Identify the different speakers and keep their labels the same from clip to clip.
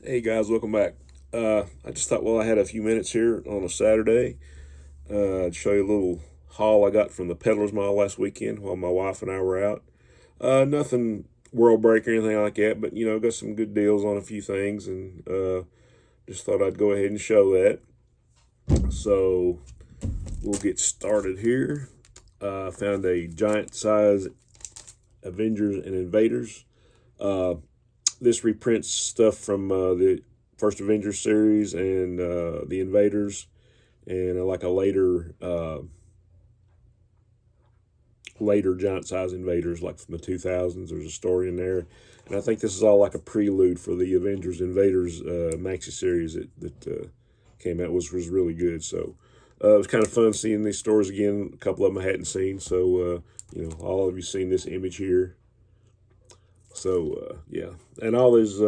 Speaker 1: Hey guys, welcome back. I just thought, well, I had a few minutes here on a Saturday. I'd show you a little haul I got from the Peddlers Mall last weekend while my wife and I were out. Nothing world breaker or anything like that, but got some good deals on a few things, and just thought I'd go ahead and show that. So we'll get started here. Found a giant size Avengers and Invaders. This reprints stuff from the first Avengers series and the Invaders, and like a later giant size Invaders, like from the 2000s. There's a story in there, and I think this is all like a prelude for the Avengers Invaders maxi series that came out, which was really good. So it was kind of fun seeing these stores again. A couple of them I hadn't seen, so all of you seen this image here. So yeah, and all these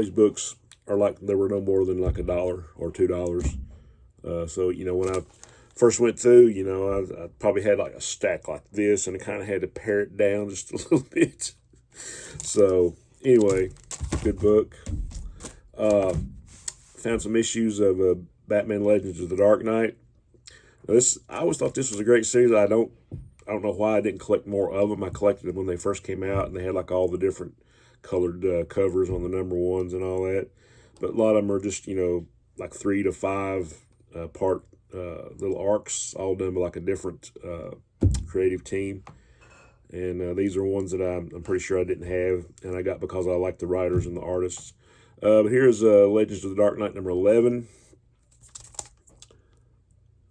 Speaker 1: books are like, they were no more than like $1 or $2. So when I first went through, I probably had like a stack like this, and I kind of had to pare it down just a little bit. So anyway, good book. Found some issues of Batman Legends of the Dark Knight. Now I always thought this was a great series. I don't know why I didn't collect more of them. I collected them when they first came out, and they had like all the different colored covers on the number ones and all that. But a lot of them are just, like 3 to 5 part little arcs, all done by like a different creative team. And these are ones that I'm pretty sure I didn't have, and I got because I like the writers and the artists. But here's Legends of the Dark Knight number 11.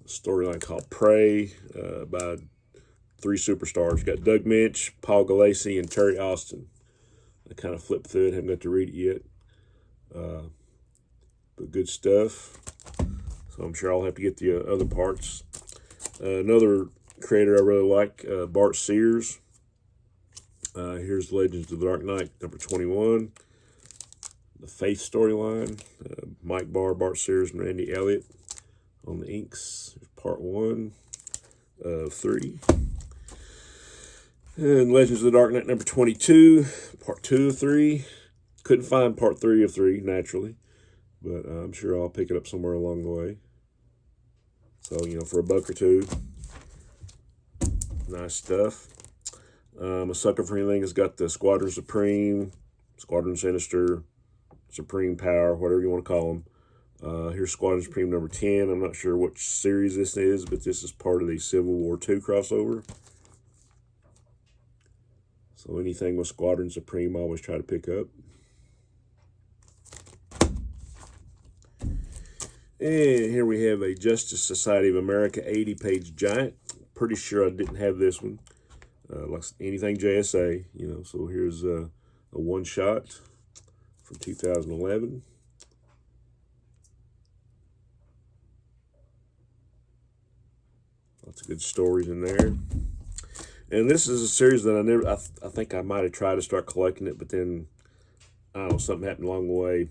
Speaker 1: A storyline called Prey by 3 superstars. You got Doug Minch, Paul Galassi, and Terry Austin. I kind of flipped through it, haven't got to read it yet. But good stuff. So I'm sure I'll have to get the other parts. Another creator I really like, Bart Sears. Here's Legends of the Dark Knight number 21. The Faith storyline. Mike Barr, Bart Sears, and Randy Elliott on the inks. Part 1 of 3. And Legends of the Dark Knight number 22, part 2 of 3. Couldn't find part 3 of 3, naturally, but I'm sure I'll pick it up somewhere along the way. So, for $1 or $2, nice stuff. I'm a sucker for anything that's got the Squadron Supreme, Squadron Sinister, Supreme Power, whatever you want to call them. Here's Squadron Supreme number 10. I'm not sure which series this is, but this is part of the Civil War II crossover. So anything with Squadron Supreme, I always try to pick up. And here we have a Justice Society of America 80-page giant. Pretty sure I didn't have this one. Like anything JSA, So here's a one-shot from 2011. Lots of good stories in there. And this is a series that I think I might have tried to start collecting it, but then, I don't know, something happened along the way.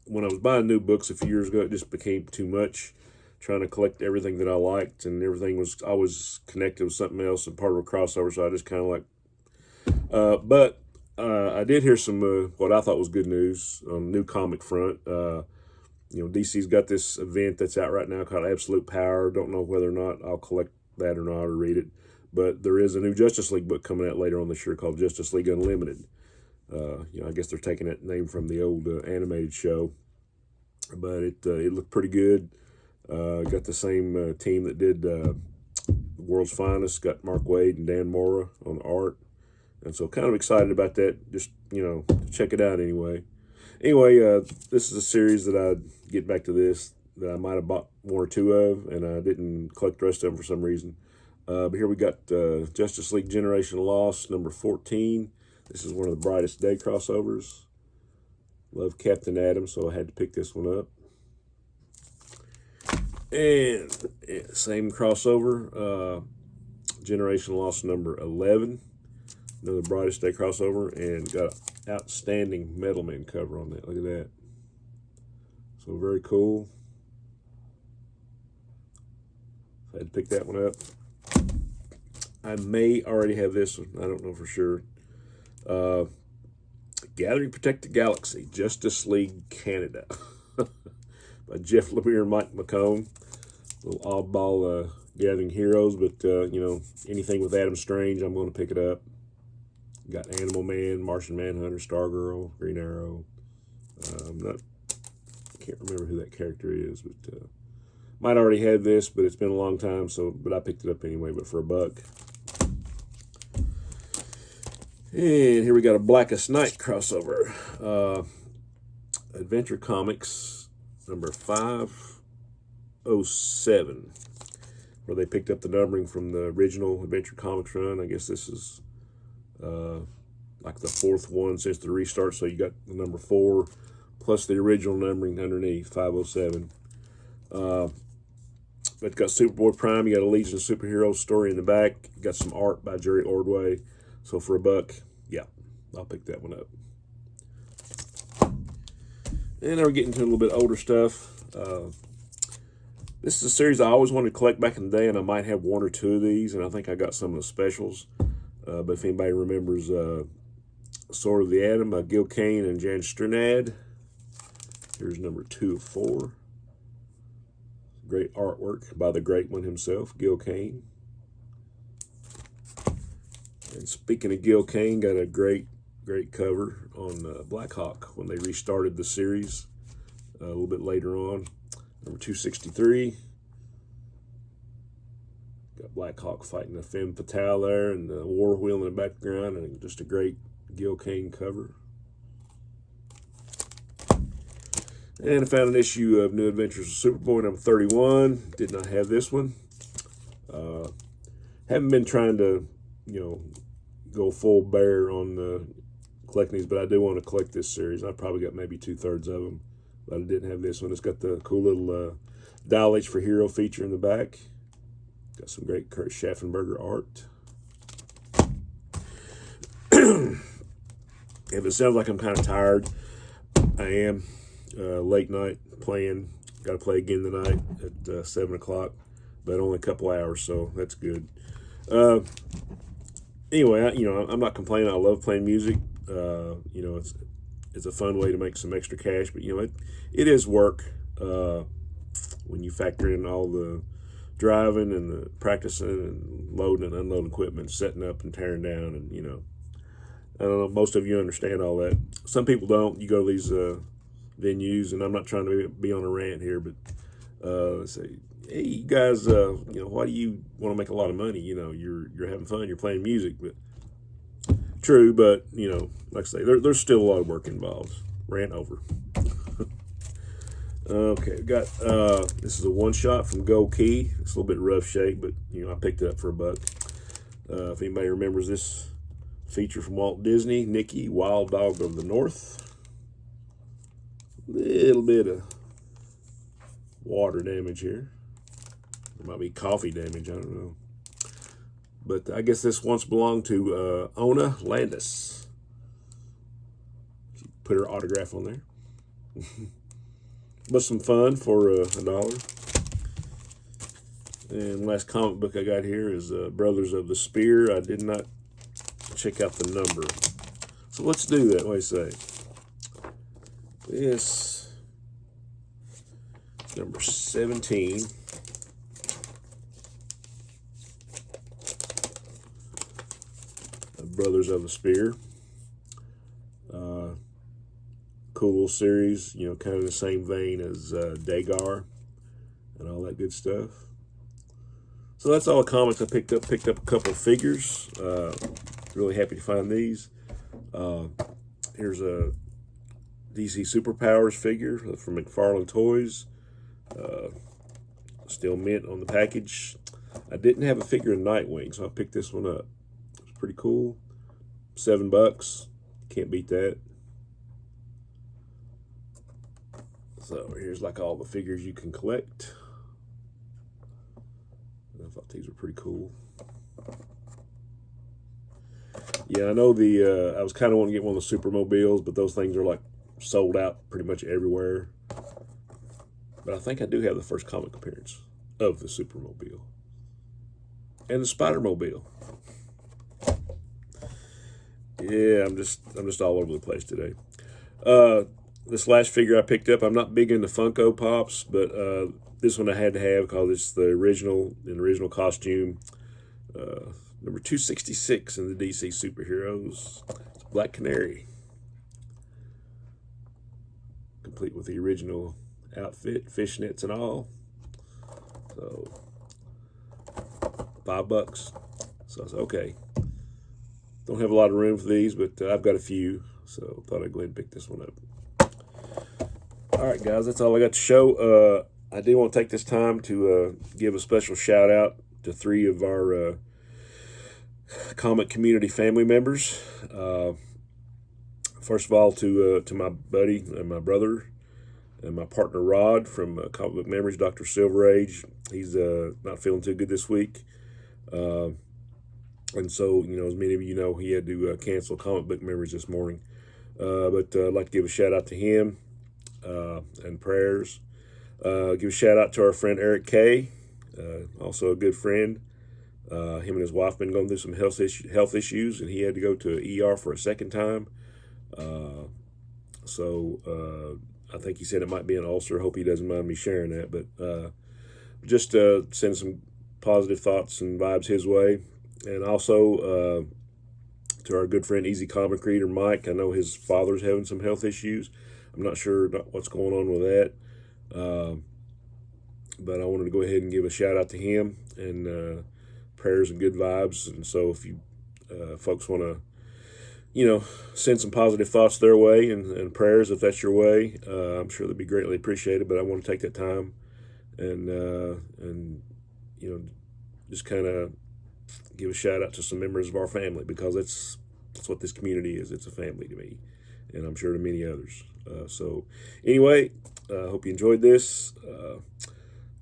Speaker 1: When I was buying new books a few years ago, it just became too much, trying to collect everything that I liked, and everything was always connected with something else and part of a crossover, so I just kind of but I did hear some, what I thought was good news on the new comic front. DC's got this event that's out right now called Absolute Power. Don't know whether or not I'll collect that or not or read it. But there is a new Justice League book coming out later on this year called Justice League Unlimited. I guess they're taking that name from the old animated show. But it looked pretty good. Got the same team that did World's Finest. Got Mark Waid and Dan Mora on the art. And so kind of excited about that. Just, check it out anyway. Anyway, this is a series that I'd get back to this, that I might have bought 1 or 2 of, and I didn't collect the rest of them for some reason. But here we got Justice League Generation Lost, number 14. This is one of the Brightest Day crossovers. Love Captain Atom, so I had to pick this one up. And same crossover, Generation Lost number 11. Another Brightest Day crossover, and got an outstanding Metal Man cover on that. Look at that. So very cool. I had to pick that one up. I may already have this one. I don't know for sure. Gathering Protect the Galaxy, Justice League Canada by Jeff Lemire and Mike McCone. Little oddball gathering heroes, but anything with Adam Strange, I'm going to pick it up. Got Animal Man, Martian Manhunter, Stargirl, Green Arrow. Can't remember who that character is, but might already have this, but it's been a long time, but I picked it up anyway, but for $1. And here we got a Blackest Night crossover. Adventure Comics number 507, where they picked up the numbering from the original Adventure Comics run. I guess this is like the 4th one since the restart, so you got the number 4 plus the original numbering underneath, 507. It's got Superboy Prime. You got a Legion of Superheroes story in the back. You got some art by Jerry Ordway. So for $1, yeah, I'll pick that one up. And now we're getting to a little bit older stuff. This is a series I always wanted to collect back in the day, and I might have 1 or 2 of these, and I think I got some of the specials. But if anybody remembers Sword of the Atom by Gil Kane and Jan Strnad, here's number 2 of 4. Great artwork by the great one himself, Gil Kane. And speaking of Gil Kane, got a great cover on Black Hawk when they restarted the series a little bit later on. Number 263. Got Black Hawk fighting a femme fatale there, and the war wheel in the background, and just a great Gil Kane cover. And I found an issue of New Adventures of Superboy, number 31. Did not have this one. Haven't been trying to, go full bear on collecting these, but I do want to collect this series. I probably got maybe 2/3 of them, but I didn't have this one. It's got the cool little Dial H for Hero feature in the back. Got some great Kurt Schaffenberger art. If it sounds like I'm kind of tired, I am. Late night playing. Got to play again tonight at 7 o'clock, but only a couple hours, so that's good. Anyway, I'm not complaining. I love playing music. It's a fun way to make some extra cash, but it is work when you factor in all the driving and the practicing and loading and unloading equipment, setting up and tearing down, and I don't know. Most of you understand all that. Some people don't. You go to these venues, and I'm not trying to be on a rant here, but say, hey, you guys, why do you want to make a lot of money? You're having fun, you're playing music, but true, but like I say, there's still a lot of work involved. Rant over. Okay, we got this is a one-shot from Gold Key. It's a little bit rough shape, but I picked it up for $1. If anybody remembers this feature from Walt Disney, Nicky, Wild Dog of the North. Little bit of water damage here. There might be coffee damage, I don't know. But I guess this once belonged to Ona Landis. She put her autograph on there. But some fun for $1. And last comic book I got here is Brothers of the Spear. I did not check out the number. So let's do that. What do you say? This number 17. Brothers of the Spear. Cool little series, kind of the same vein as Dagar and all that good stuff. So that's all the comics I picked up. Picked up a couple of figures. Really happy to find these. Here's a DC Superpowers figure from McFarlane Toys. Still mint on the package. I didn't have a figure of Nightwing, so I picked this one up. It's pretty cool. $7. Can't beat that. So here's like all the figures you can collect. I thought these were pretty cool. Yeah, I know I was kind of wanting to get one of the Supermobiles, but those things are like sold out pretty much everywhere. But I think I do have the first comic appearance of the Supermobile and the Spider-Mobile. Yeah, I'm just all over the place today. This last figure I picked up, I'm not big into Funko Pops, but this one I had to have because it's the original costume. Number 266 in the DC Superheroes. It's Black Canary, complete with the original outfit, fishnets and all. So $5. So I said, okay. Don't have a lot of room for these, but I've got a few, so thought I'd go ahead and pick this one up. All right, guys, that's all I got to show. I do want to take this time to give a special shout out to 3 of our comic community family members. First of all, to my buddy and my brother and my partner Rod from Comic Book Memories, Dr. Silver Age. He's not feeling too good this week. And so, as many of you know, he had to cancel Comic Book Memories this morning. But I'd like to give a shout out to him and prayers. Give a shout out to our friend Eric Kay, also a good friend. Him and his wife been going through some health issues, and he had to go to ER for a second time. So I think he said it might be an ulcer. Hope he doesn't mind me sharing that. But just send some positive thoughts and vibes his way. And also to our good friend Easy Comic Reader Mike. I know his father's having some health issues. I'm not sure what's going on with that. But I wanted to go ahead and give a shout out to him and prayers and good vibes. And so if you folks want to, send some positive thoughts their way and prayers if that's your way, I'm sure they'd be greatly appreciated. But I want to take that time and just kind of give a shout out to some members of our family, because that's what this community is. It's a family to me, and I'm sure to many others. So anyway, hope you enjoyed this.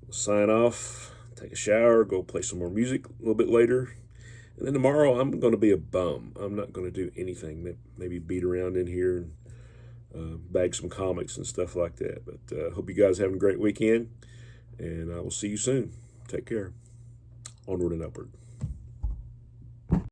Speaker 1: Sign off, take a shower, go play some more music a little bit later. And then tomorrow I'm going to be a bum. I'm not going to do anything, maybe beat around in here and bag some comics and stuff like that. But hope you guys have a great weekend, and I will see you soon. Take care. Onward and upward.